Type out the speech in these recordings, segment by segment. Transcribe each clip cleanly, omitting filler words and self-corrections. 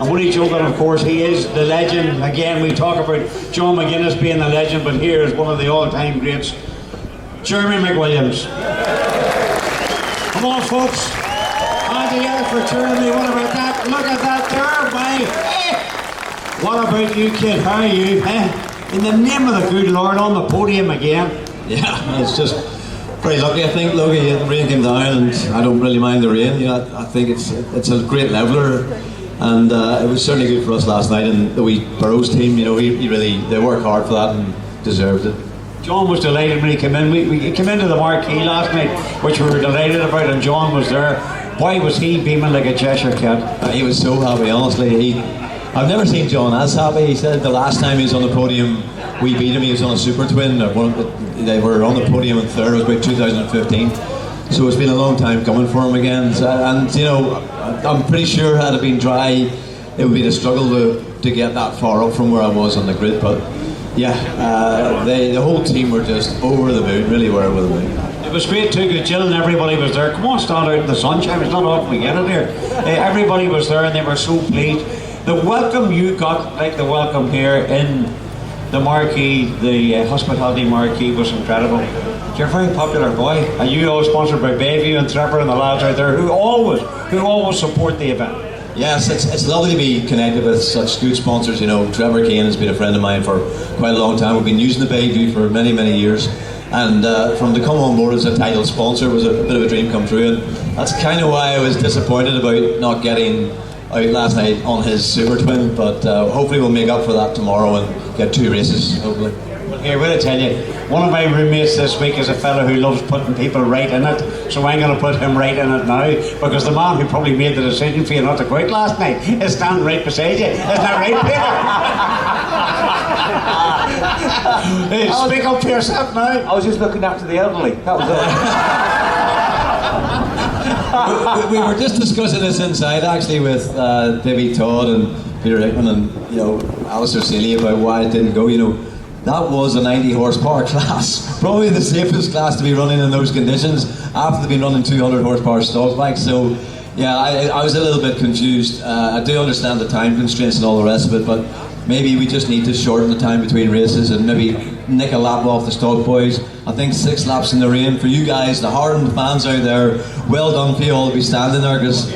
I'm only joking, of course. He is the legend. Again, we talk about John McGuinness being the legend, but here is one of the all-time greats, Jeremy McWilliams. Come on, folks. Hand together for Jeremy. What about that? Look at that there, mate. What about you, kid? How are you? In the name of the good Lord, on the podium again. Yeah, it's just very lucky. I think, Logie, the rain came down, and I don't really mind the rain. You know, I think it's a great leveler, and it was certainly good for us last night. And the wee Burrows team, you know, they worked hard for that and deserved it. John was delighted when he came in. We came into the marquee last night, which we were delighted about, and John was there. Why was he beaming like a Cheshire cat? He was so happy, honestly. I've never seen John as happy. He said the last time he was on the podium, we beat him. He was on a super twin. They were on the podium in third. It was about 2015. So it's been a long time coming for him again. And you know, I'm pretty sure had it been dry, it would be a struggle to get that far up from where I was on the grid. But yeah, the whole team were just over the moon. Really were over the moon. It was great too, because Jill and everybody was there. Come on, stand out in the sunshine. It's not often we get it here. Everybody was there and they were so pleased. The welcome you got, like the welcome here in the marquee, the hospitality marquee, was incredible. You're a very popular boy, and you all sponsored by Bayview and Trevor and the lads out there who always support the event. Yes, it's lovely to be connected with such good sponsors. You know, Trevor Kane has been a friend of mine for quite a long time. We've been using the Bayview for many, many years. And from to come on board as a title sponsor was a bit of a dream come true. And that's kind of why I was disappointed about not getting out last night on his super twin. But hopefully we'll make up for that tomorrow and get 2 races, hopefully. Well, here, will I tell you, one of my roommates this week is a fellow who loves putting people right in it, so I'm going to put him right in it now, because the man who probably made the decision for you not to go out last night is standing right beside you. Isn't that right, Peter? Hey, speak up for yourself now. I was just looking after the elderly, that was all. we were just discussing this inside actually with David Todd and Peter Hickman and, you know, Alistair Seeley about why it didn't go. You know, that was a 90 horsepower class, probably the safest class to be running in those conditions after they've been running 200 horsepower stock bikes. So yeah, I was a little bit confused. I do understand the time constraints and all the rest of it, but maybe we just need to shorten the time between races and maybe nick a lap off the stock boys. I think 6 laps in the rain for you guys, the hardened fans out there. Well done for you all to be standing there, because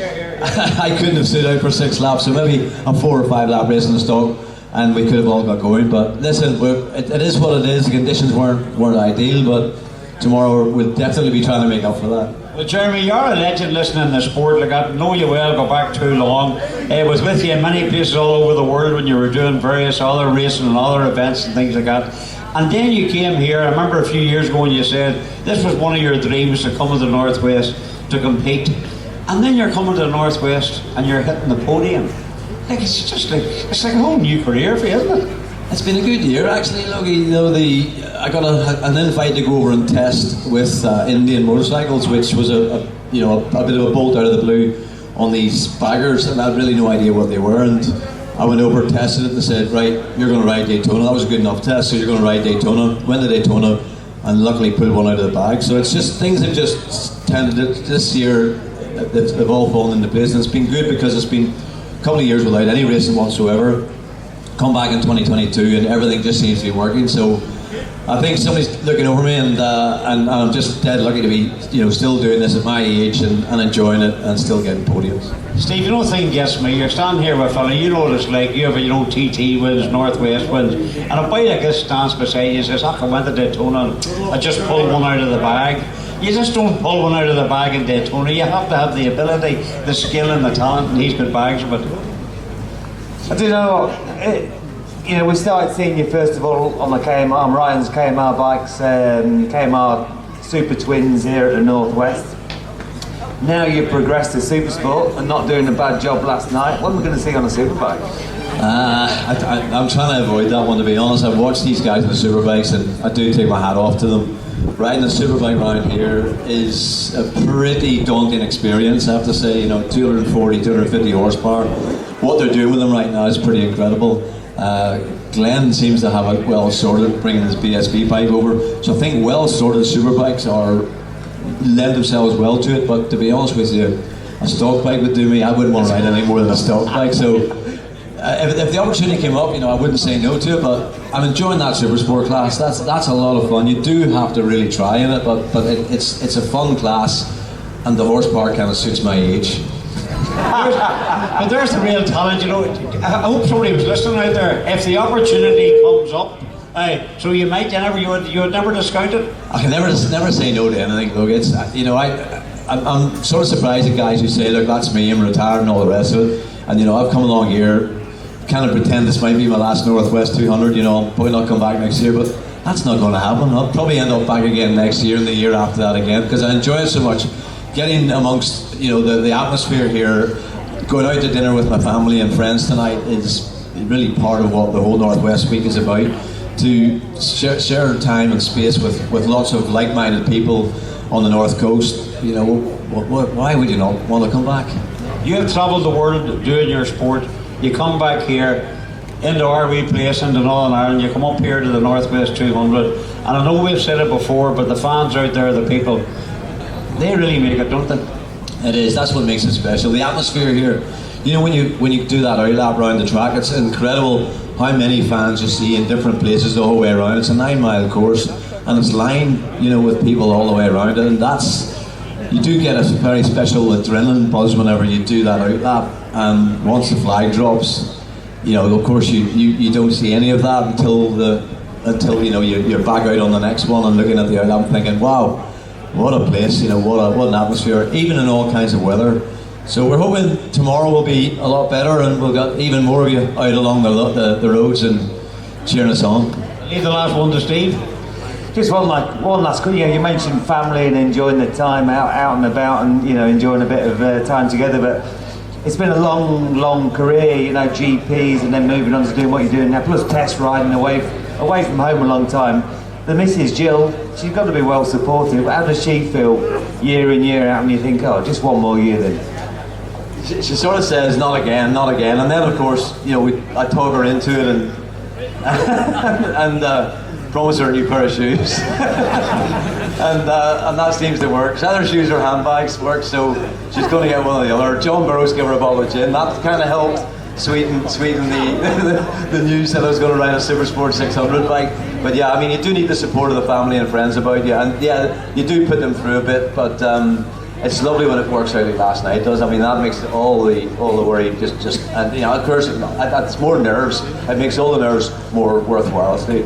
I couldn't have stood out for 6 laps. So maybe a 4 or 5 lap race in the stock, and we could have all got going. But listen, it is what it is. The conditions weren't ideal, but tomorrow we'll definitely be trying to make up for that. Well, Jeremy, you're a legend listening in the sport. Like, I know you well, go back too long. I was with you in many places all over the world when you were doing various other racing and other events and things like that. And then you came here, I remember a few years ago when you said this was one of your dreams, to come to the Northwest to compete. And then you're coming to the Northwest and you're hitting the podium. Like, it's like a whole new career for you, isn't it? It's been a good year actually, Logie. You know, I got an invite to go over and test with Indian motorcycles, which was a bit of a bolt out of the blue on these baggers, and I had really no idea what they were. And I went over, tested it, and said, right, you're going to ride Daytona. That was a good enough test, so you're going to ride Daytona. Went to Daytona, and luckily pulled one out of the bag. So it's just things have just tended this year. They've all fallen into place, and it's been good because it's been a couple of years without any racing whatsoever. Come back in 2022 and everything just seems to be working. So I think somebody's looking over me, and I'm just dead lucky to be, you know, still doing this at my age and enjoying it and still getting podiums. Steve, you know the thing gets me. You're standing here with a fella, you know what it's like. You have, you know, TT wins, Northwest wins, and a boy like this stands beside you and says, I went to Daytona and I just pulled one out of the bag. You just don't pull one out of the bag in Daytona. You have to have the ability, the skill and the talent, and he's got bags of it. I do know, we started seeing you first of all on the KMR, Ryan's KMR bikes, KMR Super Twins here at the Northwest. Now you've progressed to Super Sport and not doing a bad job last night. What are we going to see on a super bike? I'm trying to avoid that one, to be honest. I've watched these guys on the super bikes and I do take my hat off to them. Riding a super bike around here is a pretty daunting experience, I have to say. You know, 240, 250 horsepower. What they're doing with them right now is pretty incredible. Glenn seems to have it well sorted, bringing his BSB bike over. So I think well sorted super bikes lend themselves well to it. But to be honest with you, a stock bike would do me. I wouldn't want to ride any more than a stock bike. So if the opportunity came up, I wouldn't say no to it. But I'm enjoying that super sport class. That's a lot of fun. You do have to really try in it, but it's a fun class, and the horsepower kind of suits my age. But there's the real talent, I hope somebody was listening out there. If the opportunity comes up, so you would never discount it. I can never say no to anything. Look, it's I'm sort of surprised at guys who say, look, that's me, I'm retired and all the rest of it. And I've come along here, kind of pretend this might be my last Northwest 200. I'll probably not come back next year, but that's not going to happen. I'll probably end up back again next year and the year after that again, because I enjoy it so much. Getting amongst the atmosphere here, going out to dinner with my family and friends tonight is really part of what the whole Northwest Week is about. To share time and space with lots of like-minded people on the North Coast. Why would you not want to come back? You have travelled the world doing your sport. You come back here into our wee place, into Northern Ireland. You come up here to the Northwest 200, and I know we've said it before, but the fans out there, the people, they really make it, don't they? It is. That's what makes it special. The atmosphere here. When you do that out-lap around the track, it's incredible how many fans you see in different places the whole way around. It's a 9-mile course, and it's lined, with people all the way around it, and you do get a very special adrenaline buzz whenever you do that out-lap. And once the flag drops, of course you don't see any of that until you're back out on the next one and looking at the out-lap thinking, wow, what a place, what an atmosphere, even in all kinds of weather. So we're hoping tomorrow will be a lot better, and we'll get even more of you out along the roads and cheering us on. Leave the last one to Steve. Just one last. You mentioned family and enjoying the time out and about, and enjoying a bit of time together. But it's been a long career. GPs, and then moving on to doing what you're doing now, plus test riding away from home a long time. The Mrs. Jill, she's got to be well supported. How does she feel year in year out? And you think, oh, just one more year then. She sort of says, not again, and then of course, I talk her into it and promise her a new pair of shoes, and that seems to work. Either shoes or handbags work, so she's going to get one or the other. John Burroughs gave her a bottle of gin. That kind of helped sweeten the news that I was going to ride a Super Sport 600 bike. But yeah, you do need the support of the family and friends about you, and yeah, you do put them through a bit, but. It's lovely when it works out like last night does. That makes all the worry just and of course that's more nerves. It makes all the nerves more worthwhile too.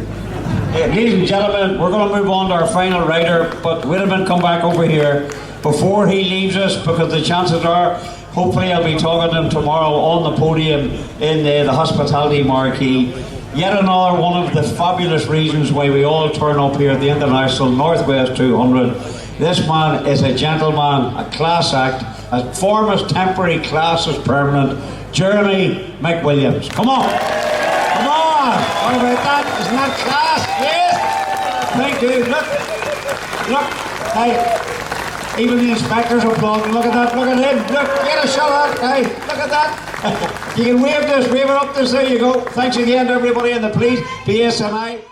Ladies and gentlemen, we're going to move on to our final rider, but Whitman, come back over here before he leaves us, because the chances are, hopefully I'll be talking to him tomorrow on the podium in the hospitality marquee. Yet another one of the fabulous reasons why we all turn up here at the International Northwest 200. This man is a gentleman, a class act, as form as temporary, class as permanent. Jeremy McWilliams. Come on! Come on! What about that? Isn't that class? Yes! Thank you. Look. Hey, even the inspectors are applauding. Look at that. Look at him. Look, get a shot at. Hey, look at that. You can wave it up this. There you go. Thanks again to everybody, and the police, BSNI.